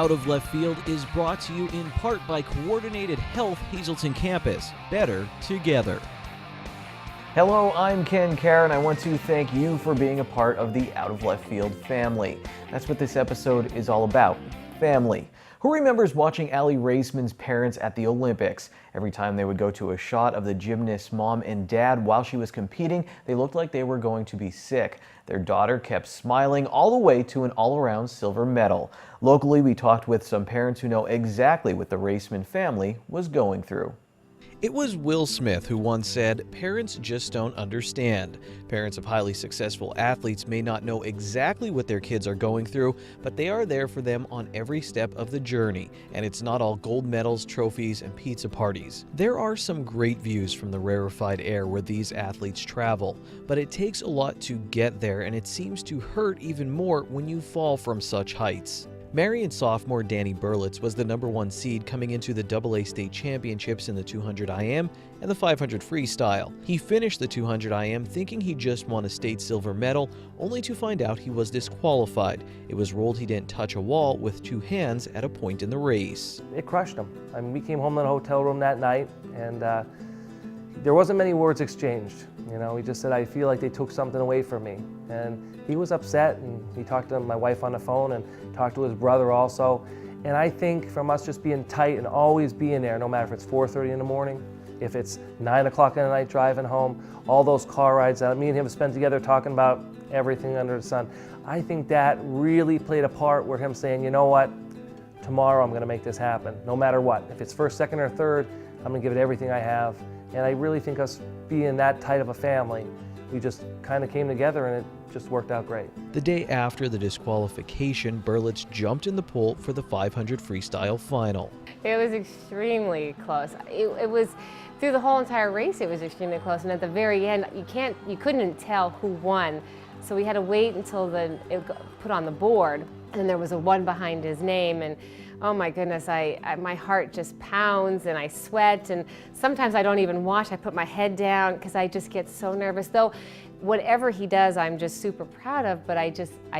Out of Left Field is brought to you in part by Coordinated Health Hazleton Campus. Better together. Hello, I'm Ken Cara, and I want to thank you for being a part of the Out of Left Field family. That's what this episode is all about, family. Who remembers watching Allie Raceman's parents at the Olympics? Every time they would go to a shot of the gymnast's mom and dad while she was competing, they looked like they were going to be sick. Their daughter kept smiling all the way to an all-around silver medal. Locally, we talked with some parents who know exactly what the Raceman family was going through. It was Will Smith who once said, "Parents just don't understand." Parents of highly successful athletes may not know exactly what their kids are going through, but they are there for them on every step of the journey. And it's not all gold medals, trophies, and pizza parties. There are some great views from the rarefied air where these athletes travel, but it takes a lot to get there, and it seems to hurt even more when you fall from such heights. Marian sophomore Danni Berlitz was the #1 seed coming into the AA state championships in the 200 IM and the 500 freestyle. He finished the 200 IM thinking he just won a state silver medal, only to find out he was disqualified. It was ruled he didn't touch a wall with two hands at a point in the race. It crushed him. I mean, we came home to the hotel room that night, and there wasn't many words exchanged. You know, he just said, "I feel like they took something away from me." And he was upset, and he talked to my wife on the phone and talked to his brother also. And I think from us just being tight and always being there, no matter if it's 4:30 in the morning, if it's 9 o'clock at night driving home, all those car rides that me and him spent together talking about everything under the sun, I think that really played a part where him saying, "You know what, tomorrow I'm gonna make this happen, no matter what. If it's first, second, or third, I'm gonna give it everything I have." And I really think us being that tight of a family, we just kind of came together and it just worked out great. The day after the disqualification, Berlitz jumped in the pool for the 500 freestyle final. It was extremely close. It was through the whole entire race. It was extremely close, and at the very end, you couldn't tell who won. So we had to wait until it got put on the board, and then there was a 1 behind his name, and oh my goodness, my heart just pounds and I sweat, and sometimes I don't even watch. I put my head down because I just get so nervous. Though whatever he does, I'm just super proud of, but I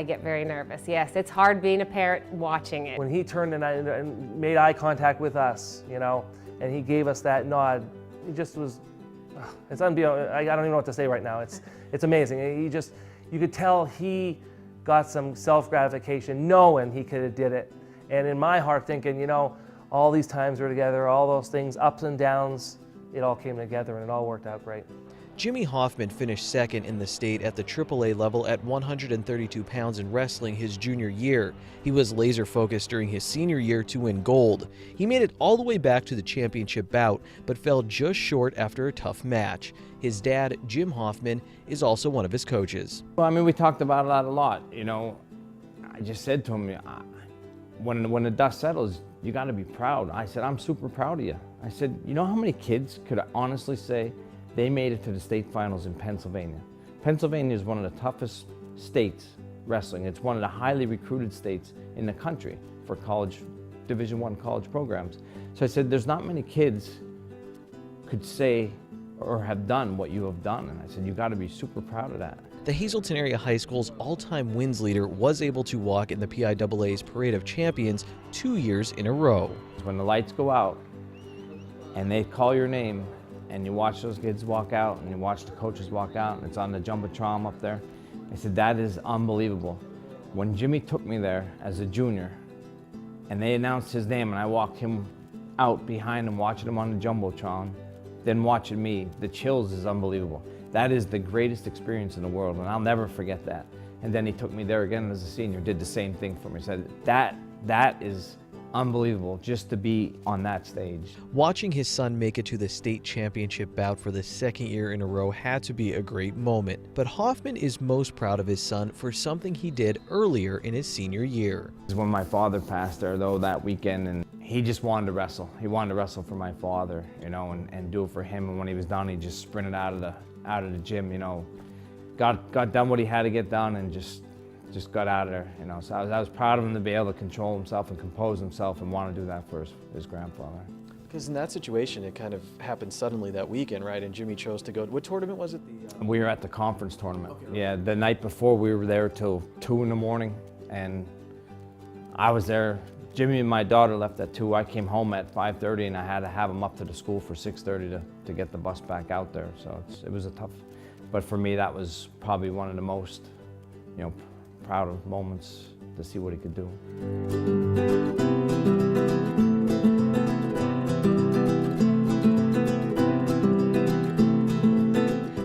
get very nervous. Yes, it's hard being a parent watching it. When he turned and made eye contact with us, you know, and he gave us that nod, it just was, it's unbelievable. I don't even know what to say right now. It's amazing. You could tell he got some self-gratification knowing he could have did it. And in my heart thinking, you know, all these times we're together, all those things, ups and downs, it all came together and it all worked out great. Jimmy Hoffman finished second in the state at the AAA level at 132 pounds in wrestling his junior year. He was laser focused during his senior year to win gold. He made it all the way back to the championship bout, but fell just short after a tough match. His dad, Jim Hoffman, is also one of his coaches. Well, I mean, we talked about it a lot, you know. I just said to him, when the dust settles, you got to be proud. I said, "I'm super proud of you." I said, "You know how many kids could honestly say they made it to the state finals in Pennsylvania?" Pennsylvania is one of the toughest states wrestling. It's one of the highly recruited states in the country for college, Division I college programs. So I said, there's not many kids could say or have done what you have done. And I said, you got to be super proud of that. The Hazleton area high school's all-time wins leader was able to walk in the PIAA's Parade of Champions 2 years in a row. When the lights go out and they call your name and you watch those kids walk out and you watch the coaches walk out and it's on the Jumbotron up there, I said, that is unbelievable. When Jimmy took me there as a junior and they announced his name and I walked him out behind him watching him on the Jumbotron, then watching me, the chills is unbelievable. That is the greatest experience in the world, and I'll never forget that. And then he took me there again as a senior, did the same thing for me. Said that is unbelievable just to be on that stage. Watching his son make it to the state championship bout for the second year in a row had to be a great moment. But Hoffman is most proud of his son for something he did earlier in his senior year. It was when my father passed there though that weekend, and he just wanted to wrestle. He wanted to wrestle for my father, you know, and do it for him. And when he was done, he just sprinted out of the gym, you know, got done what he had to get done and just got out of there, you know. So I was proud of him to be able to control himself and compose himself and want to do that for his grandfather. Because in that situation, it kind of happened suddenly that weekend, right? And Jimmy chose to go. What tournament was it? We were at the conference tournament. Okay. Yeah, the night before we were there till 2 in the morning, and I was there Jimmy and my daughter left at 2. I came home at 5:30 and I had to have them up to the school for 6:30 to get the bus back out there. So it was a tough, but for me that was probably one of the most, proud of moments to see what he could do.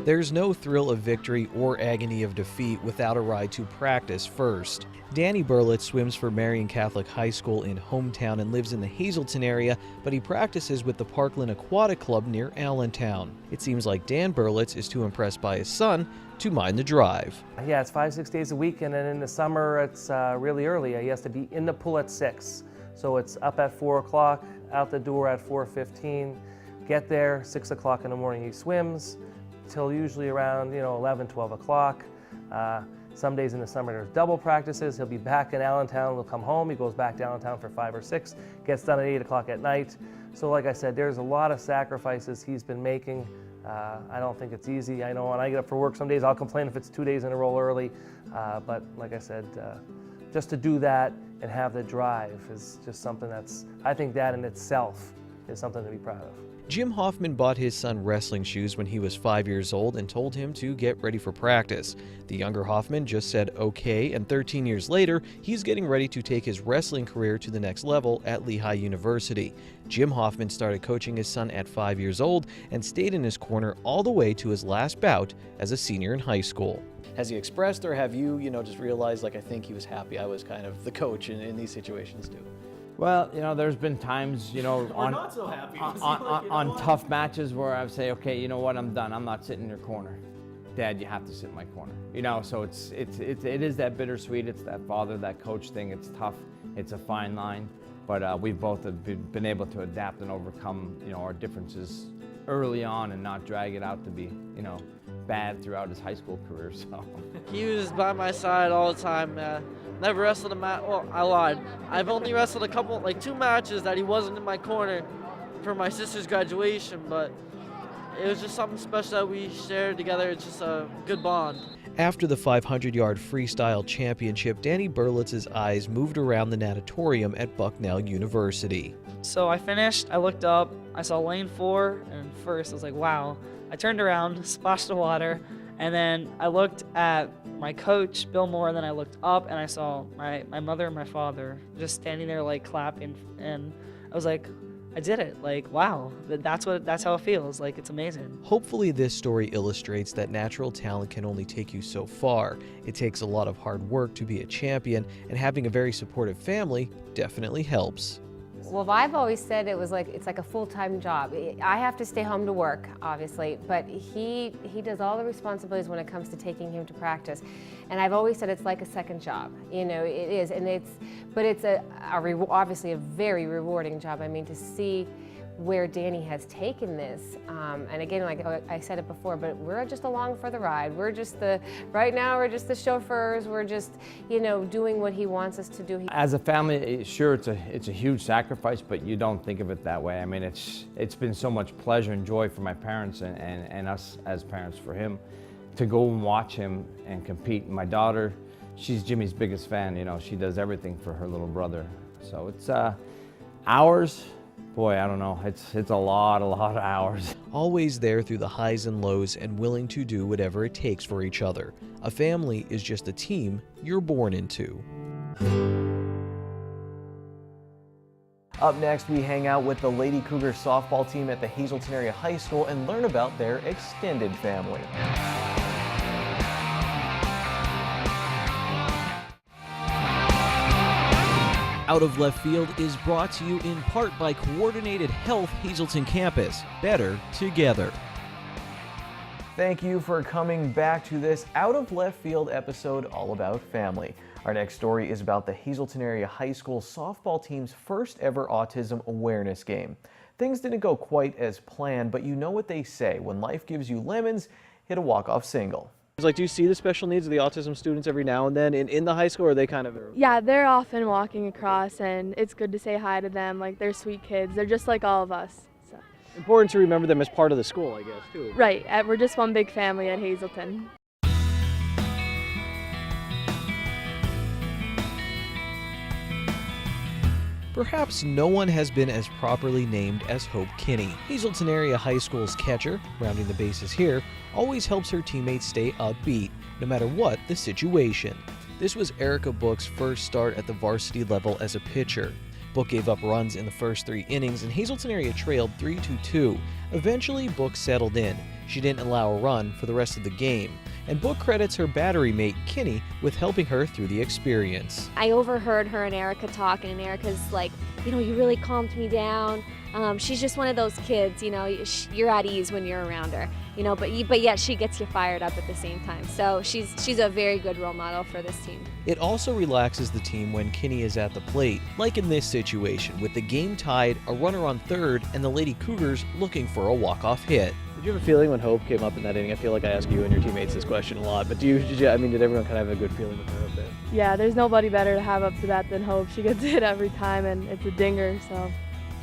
There's no thrill of victory or agony of defeat without a ride to practice first. Danni Berlitz swims for Marian Catholic High School in hometown and lives in the Hazleton area, but he practices with the Parkland Aquatic Club near Allentown. It seems like Dan Berlitz is too impressed by his son to mind the drive. Yeah, it's 5-6 days a week, and then in the summer it's really early. He has to be in the pool at 6. So it's up at 4 o'clock, out the door at 4:15, get there, 6 o'clock in the morning he swims, till usually around 11, 12 o'clock. Some days in the summer there's double practices. He'll be back in Allentown, he'll come home, he goes back to Allentown for 5 or 6, gets done at 8 o'clock at night. So like I said, there's a lot of sacrifices he's been making. I don't think it's easy. I know when I get up for work some days I'll complain if it's 2 days in a row early, but like I said, just to do that and have the drive is just something that's, I think that in itself is something to be proud of. Jim Hoffman bought his son wrestling shoes when he was 5 years old and told him to get ready for practice. The younger Hoffman just said okay, and 13 years later, he's getting ready to take his wrestling career to the next level at Lehigh University. Jim Hoffman started coaching his son at 5 years old and stayed in his corner all the way to his last bout as a senior in high school. Has he expressed, or have you, just realized, like, I think he was happy I was kind of the coach in these situations too? Well, there's been times, on not so happy. on tough matches where I would say, okay, you know what, I'm done. I'm not sitting in your corner. Dad, you have to sit in my corner. So it is that bittersweet. It's that father, that coach thing. It's tough. It's a fine line. But we've both been able to adapt and overcome, our differences early on and not drag it out to be, bad throughout his high school career. So he was by my side all the time. Never wrestled a match. Well, I lied. I've only wrestled 2 matches that he wasn't in my corner for my sister's graduation, but it was just something special that we shared together. It's just a good bond. After the 500-yard freestyle championship, Danni Berlitz's eyes moved around the natatorium at Bucknell University. So I finished, I looked up, I saw lane 4, and first I was like, wow. I turned around, splashed the water, and then I looked at my coach, Bill Moore, and then I looked up and I saw my mother and my father just standing there clapping, and I was like, I did it. Wow, that's how it feels. It's amazing. Hopefully this story illustrates that natural talent can only take you so far. It takes a lot of hard work to be a champion, and having a very supportive family definitely helps. Well, I've always said it's like a full-time job. I have to stay home to work, obviously, but he does all the responsibilities when it comes to taking him to practice. And I've always said it's like a second job. It is, and it's obviously a very rewarding job. I mean, to see where Danni has taken this, and again, like I said it before, but we're just along for the ride. Right now we're just the chauffeurs. We're just, doing what he wants us to do. as a family, sure, it's a huge sacrifice, but you don't think of it that way. I mean, it's been so much pleasure and joy for my parents and us as parents for him to go and watch him and compete. My daughter, she's Jimmy's biggest fan. She does everything for her little brother. So it's hours. Boy, I don't know. It's a lot of hours. Always there through the highs and lows and willing to do whatever it takes for each other. A family is just a team you're born into. Up next, we hang out with the Lady Cougar softball team at the Hazleton Area High School and learn about their extended family. Out of Left Field is brought to you in part by Coordinated Health Hazleton Campus. Better together. Thank you for coming back to this Out of Left Field episode all about family. Our next story is about the Hazleton Area High School softball team's first ever autism awareness game. Things didn't go quite as planned, but you know what they say, when life gives you lemons, hit a walk-off single. Do you see the special needs of the autism students every now and then in the high school, or are they kind of... Yeah, they're often walking across, and it's good to say hi to them. They're sweet kids. They're just like all of us. So. Important to remember them as part of the school, I guess, too. Right. We're just one big family at Hazleton. Perhaps no one has been as properly named as Hope Kinney. Hazleton Area High School's catcher, rounding the bases here, always helps her teammates stay upbeat, no matter what the situation. This was Erica Book's first start at the varsity level as a pitcher. Book gave up runs in the first 3 innings, and Hazleton Area trailed 3-2. Eventually, Book settled in. She didn't allow a run for the rest of the game, and Book credits her battery mate, Kinney, with helping her through the experience. I overheard her and Erica talking, and Erica's like, you really calmed me down. She's just one of those kids, you're at ease when you're around her, but yet she gets you fired up at the same time. So she's a very good role model for this team. It also relaxes the team when Kinney is at the plate, like in this situation, with the game tied, a runner on third, and the Lady Cougars looking for a walk-off hit. Did you have a feeling when Hope came up in that inning? I feel like I ask you and your teammates this question a lot, but did everyone kind of have a good feeling with her up there? Yeah, there's nobody better to have up to that than Hope. She gets hit every time, and it's a dinger, so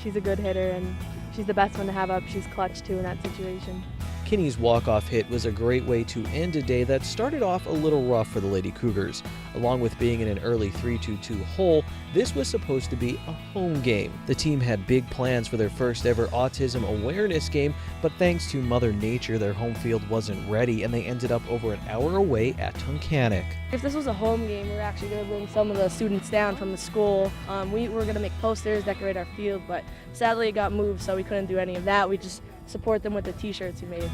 she's a good hitter, and she's the best one to have up. She's clutch, too, in that situation. Kinney's walk-off hit was a great way to end a day that started off a little rough for the Lady Cougars. Along with being in an early 3-2 hole, this was supposed to be a home game. The team had big plans for their first ever autism awareness game, but thanks to Mother Nature, their home field wasn't ready, and they ended up over an hour away at Tunkhannock. If this was a home game, we're actually going to bring some of the students down from the school. We were going to make posters, decorate our field, but sadly it got moved, so we couldn't do any of that. We just support them with the t-shirts we made.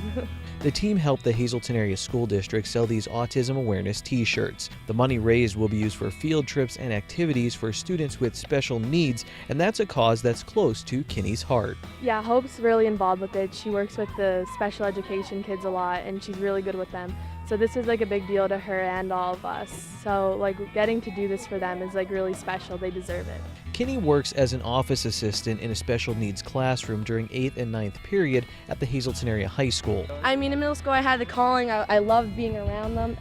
The team helped the Hazleton Area School District sell these autism awareness t-shirts. The money raised will be used for field trips and activities for students with special needs, and that's a cause that's close to Kinney's heart. Yeah, Hope's really involved with it. She works with the special education kids a lot, and she's really good with them. So this is like a big deal to her and all of us. So getting to do this for them is really special. They deserve it. Kinney works as an office assistant in a special needs classroom during 8th and 9th period at the Hazleton Area High School. In middle school I had the calling. I loved being around them.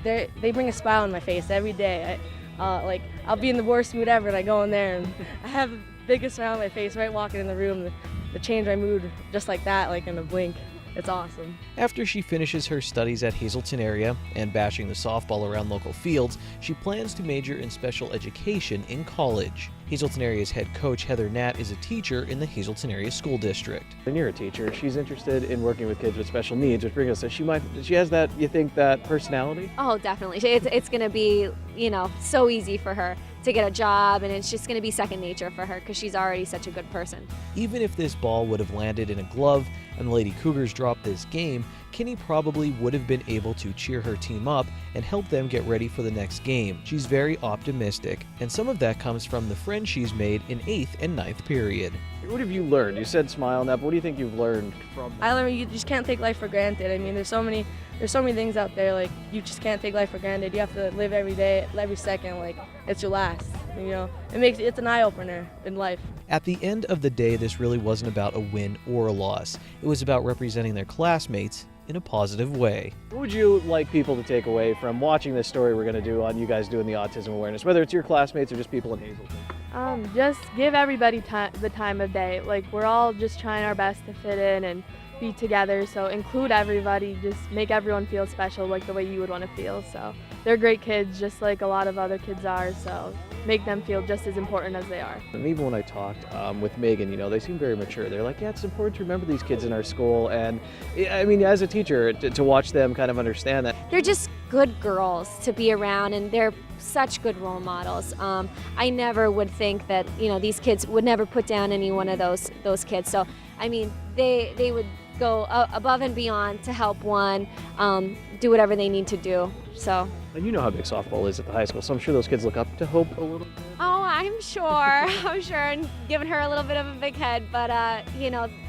They bring a smile on my face every day. I'll be in the worst mood ever and I go in there and I have the biggest smile on my face right walking in the room. They change my mood just like that, in a blink. It's awesome. After she finishes her studies at Hazleton Area and bashing the softball around local fields, she plans to major in special education in college. Hazleton Area's head coach, Heather Nat, is a teacher in the Hazleton Area School District. And you're a teacher. She's interested in working with kids with special needs, which brings us, she has that, you think, that personality? Oh, definitely. It's going to be, so easy for her to get a job, and it's just going to be second nature for her because she's already such a good person. Even if this ball would have landed in a glove and the Lady Cougars dropped this game, Kinney probably would have been able to cheer her team up and help them get ready for the next game. She's very optimistic, and some of that comes from the friends she's made in 8th and 9th period. What have you learned? You said smile on that, but what do you think you've learned from that? I learned you just can't take life for granted. There's so many things out there, you just can't take life for granted. You have to live every day, every second, it's your last. It's an eye-opener in life. At the end of the day, this really wasn't about a win or a loss. It was about representing their classmates in a positive way. What would you like people to take away from watching this story we're going to do on you guys doing the autism awareness, whether it's your classmates or just people in Hazleton? Just give everybody the time of day. We're all just trying our best to fit in and be together, so include everybody, just make everyone feel special the way you would want to feel. So they're great kids, just like a lot of other kids are, so make them feel just as important as they are. And even when I talked with Megan, they seem very mature. They're like, yeah, it's important to remember these kids in our school. And as a teacher, to watch them kind of understand that. They're just good girls to be around, and they're such good role models. I never would think that, these kids would never put down any one of those kids. So, they would go above and beyond to help one, do whatever they need to do. So. And you know how big softball is at the high school, so I'm sure those kids look up to Hope a little bit. Oh, I'm sure, and giving her a little bit of a big head, but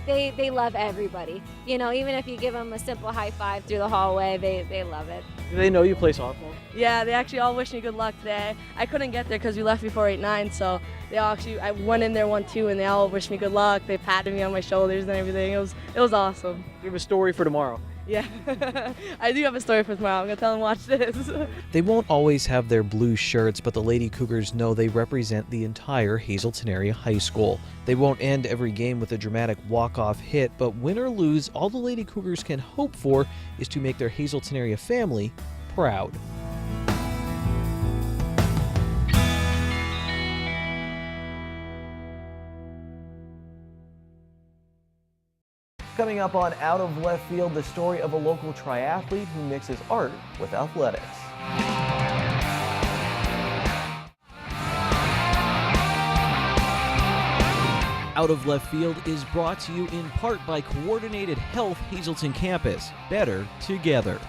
they love everybody. Even if you give them a simple high five through the hallway, they love it. Do they know you play softball? Yeah, they actually all wish me good luck today. I couldn't get there because we left before 8-9, so I went in there 1-2, and they all wished me good luck. They patted me on my shoulders and everything. It was awesome. You have a story for tomorrow. Yeah, I do have a story for tomorrow. I'm going to tell them, watch this. They won't always have their blue shirts, but the Lady Cougars know they represent the entire Hazleton Area High School. They won't end every game with a dramatic walk-off hit, but win or lose, all the Lady Cougars can hope for is to make their Hazleton Area family proud. up on Out of Left Field, the story of a local triathlete who mixes art with athletics. Out of Left Field is brought to you in part by Coordinated Health Hazleton Campus. Better together.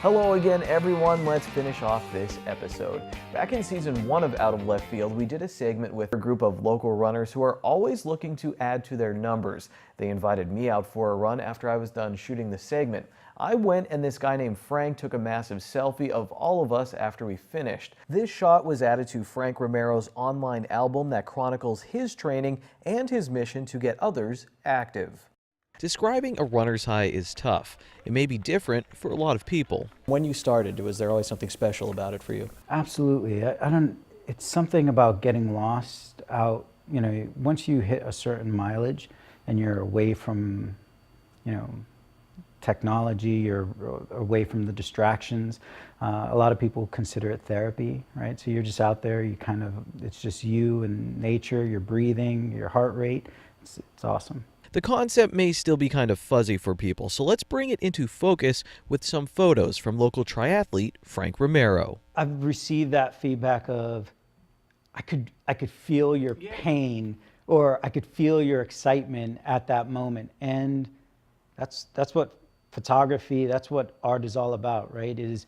Hello again, everyone. Let's finish off this episode. Back in season 1 of Out of Left Field, we did a segment with a group of local runners who are always looking to add to their numbers. They invited me out for a run after I was done shooting the segment. I went and this guy named Frank took a massive selfie of all of us after we finished. This shot was added to Frank Romero's online album that chronicles his training and his mission to get others active. Describing a runner's high is tough. It may be different for a lot of people. When you started, was there always something special about it for you? Absolutely. It's something about getting lost out, once you hit a certain mileage and you're away from, technology, you're away from the distractions. A lot of people consider it therapy, right? So you're just out there, it's just you and nature, your breathing, your heart rate. It's awesome. The concept may still be kind of fuzzy for people, so let's bring it into focus with some photos from local triathlete Frank Romero. I've received that feedback of, I could feel your pain, or I could feel your excitement at that moment. And that's what photography, that's what art is all about, right? The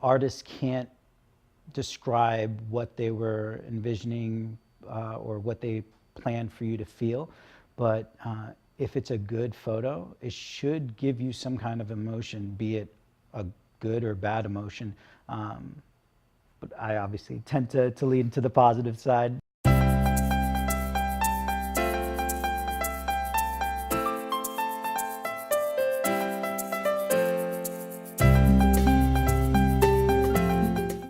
artist can't describe what they were envisioning or what they planned for you to feel, but if it's a good photo, it should give you some kind of emotion, be it a good or bad emotion. But I obviously tend to lean to the positive side.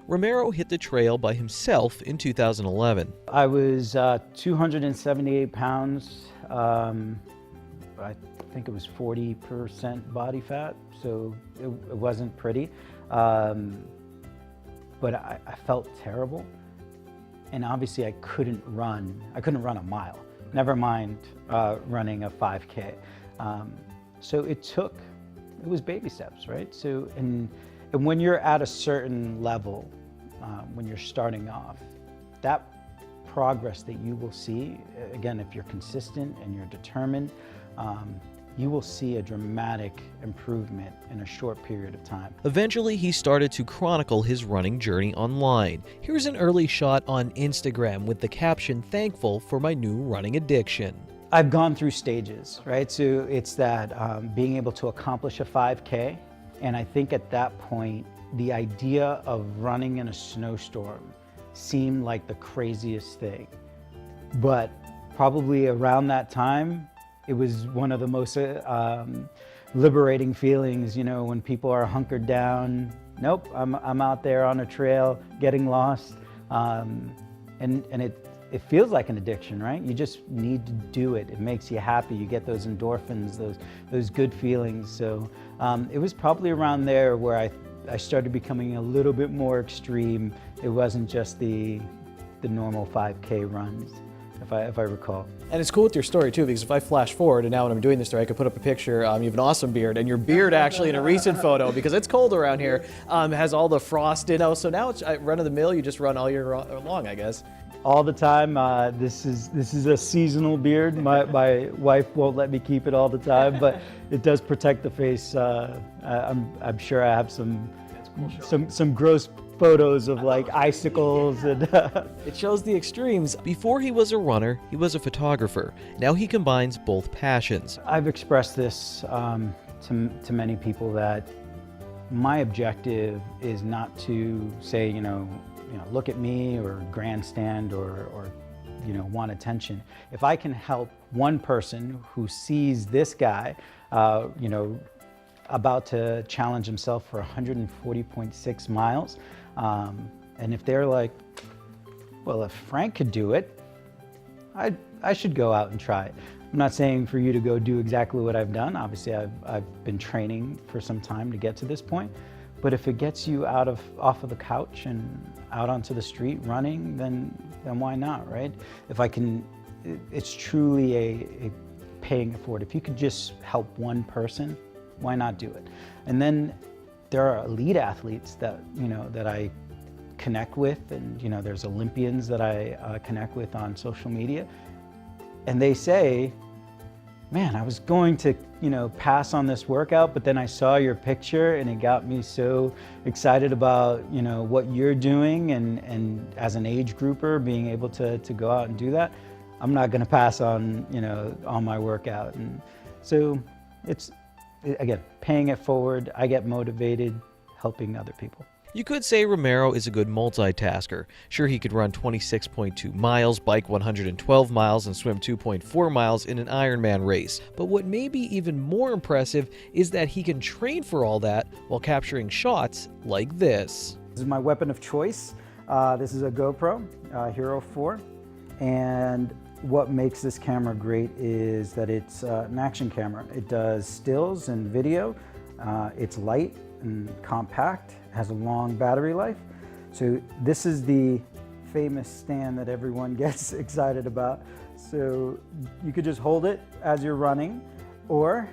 Romero hit the trail by himself in 2011. I was 278 pounds. I think it was 40% body fat, so it wasn't pretty. But I felt terrible. And obviously I couldn't run a mile, never mind running a 5K. So it was baby steps, right? So, and when you're at a certain level, when you're starting off, that progress that you will see, again, if you're consistent and you're determined, you will see a dramatic improvement in a short period of time. Eventually, he started to chronicle his running journey online. Here's an early shot on Instagram with the caption, "Thankful for my new running addiction." I've gone through stages, right? So it's that being able to accomplish a 5K, and I think at that point, the idea of running in a snowstorm seemed like the craziest thing. But probably around that time, it was one of the most liberating feelings, when people are hunkered down. Nope, I'm out there on a trail, getting lost. And it feels like an addiction, right? You just need to do it. It makes you happy. You get those endorphins, those good feelings. So it was probably around there where I started becoming a little bit more extreme. It wasn't just the normal 5K runs, if I recall. And it's cool with your story too, because if I flash forward and now when I'm doing this story, I could put up a picture. You have an awesome beard, and your beard actually in a recent photo, because it's cold around here, has all the frost, so now it's run of the mill. You just run all year long, I guess. All the time. This is a seasonal beard. My wife won't let me keep it all the time, but it does protect the face. I'm sure I have some gross photos of like icicles and it shows the extremes. Before he was a runner, he was a photographer. Now he combines both passions. I've expressed this to many people that my objective is not to say, look at me or grandstand or want attention. If I can help one person who sees this guy, about to challenge himself for 140.6 miles, and if they're like, well, if Frank could do it, I should go out and try it. I'm not saying for you to go do exactly what I've done. Obviously, I've been training for some time to get to this point. But if it gets you off of the couch and out onto the street running, then why not, right? If I can, it's truly a paying it forward. If you could just help one person, why not do it? And then there are elite athletes that, you know, that I connect with, and, you know, there's Olympians that I connect with on social media, and they say, man, I was going to, you know, pass on this workout, but then I saw your picture and it got me so excited about, you know, what you're doing, and as an age grouper, being able to go out and do that, I'm not going to pass on, you know, on my workout. And so it's, again, paying it forward. I get motivated helping other people. You could say Romero is a good multitasker. Sure, he could run 26.2 miles, bike 112 miles, and swim 2.4 miles in an Ironman race. But what may be even more impressive is that he can train for all that while capturing shots like this. This is my weapon of choice. This is a GoPro Hero 4. And what makes this camera great is that it's an action camera. It does stills and video. It's light and compact, has a long battery life. So this is the famous stand that everyone gets excited about. So you could just hold it as you're running, or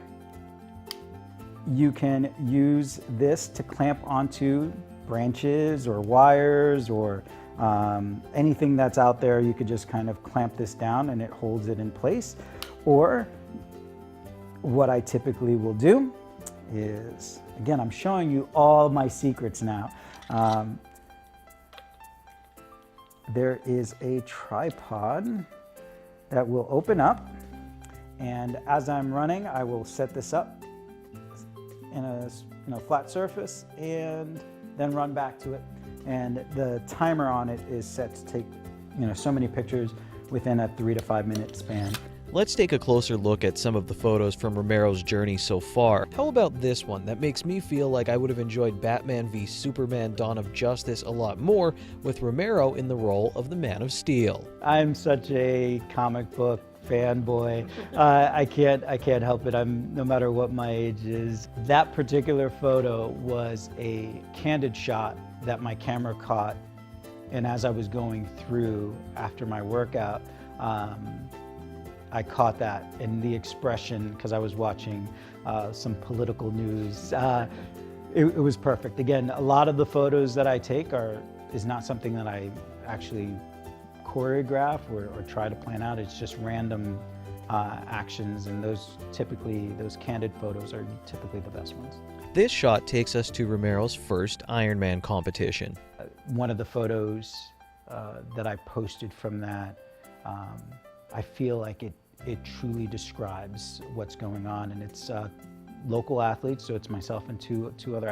you can use this to clamp onto branches or wires or anything that's out there. You could just kind of clamp this down and it holds it in place. Or what I typically will do is, again, I'm showing you all my secrets now. There is a tripod that will open up, and as I'm running, I will set this up in a flat surface and then run back to it. And the timer on it is set to take, you know, so many pictures within a 3 to 5 minute span. Let's take a closer look at some of the photos from Romero's journey so far. How about this one that makes me feel like I would have enjoyed Batman v Superman: Dawn of Justice a lot more with Romero in the role of the Man of Steel. I'm such a comic book fanboy. I can't help it. No matter what my age is. That particular photo was a candid shot that my camera caught, and as I was going through after my workout, I caught that in the expression, because I was watching some political news. It was perfect. Again, a lot of the photos that I take is not something that I actually choreograph or try to plan out. It's just random actions, and those candid photos are typically the best ones. This shot takes us to Romero's first Ironman competition. One of the photos that I posted from that, I feel like it truly describes what's going on, and it's local athletes, so it's myself and two other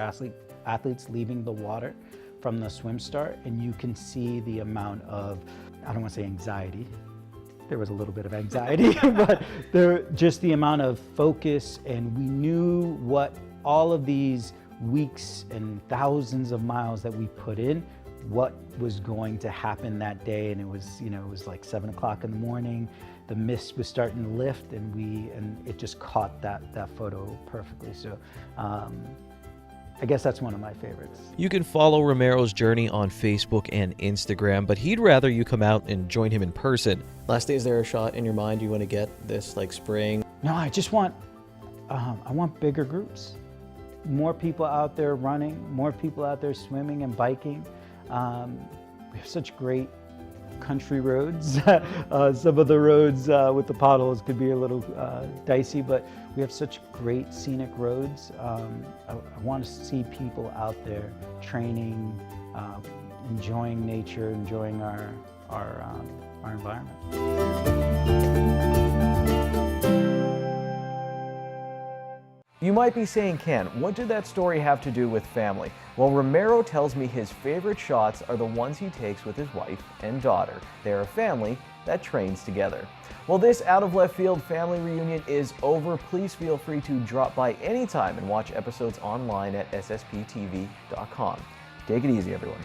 athletes leaving the water from the swim start, and you can see the amount of, I don't want to say anxiety, there was a little bit of anxiety, but just the amount of focus, and we knew what all of these weeks and thousands of miles that we put in, what was going to happen that day. And it was, you know, it was like 7 o'clock in the morning. The mist was starting to lift, and it just caught that photo perfectly. So I guess that's one of my favorites. You can follow Romero's journey on Facebook and Instagram, but he'd rather you come out and join him in person. Lastly, is there a shot in your mind you want to get this like spring? No, I just want, I want bigger groups. More people out there running, more people out there swimming and biking. We have such great country roads. Some of the roads with the potholes could be a little dicey, but we have such great scenic roads. I want to see people out there training, enjoying nature, enjoying our environment. You might be saying, Ken, what did that story have to do with family? Well, Romero tells me his favorite shots are the ones he takes with his wife and daughter. They're a family that trains together. Well, this Out of Left Field family reunion is over. Please feel free to drop by anytime and watch episodes online at ssptv.com. Take it easy, everyone.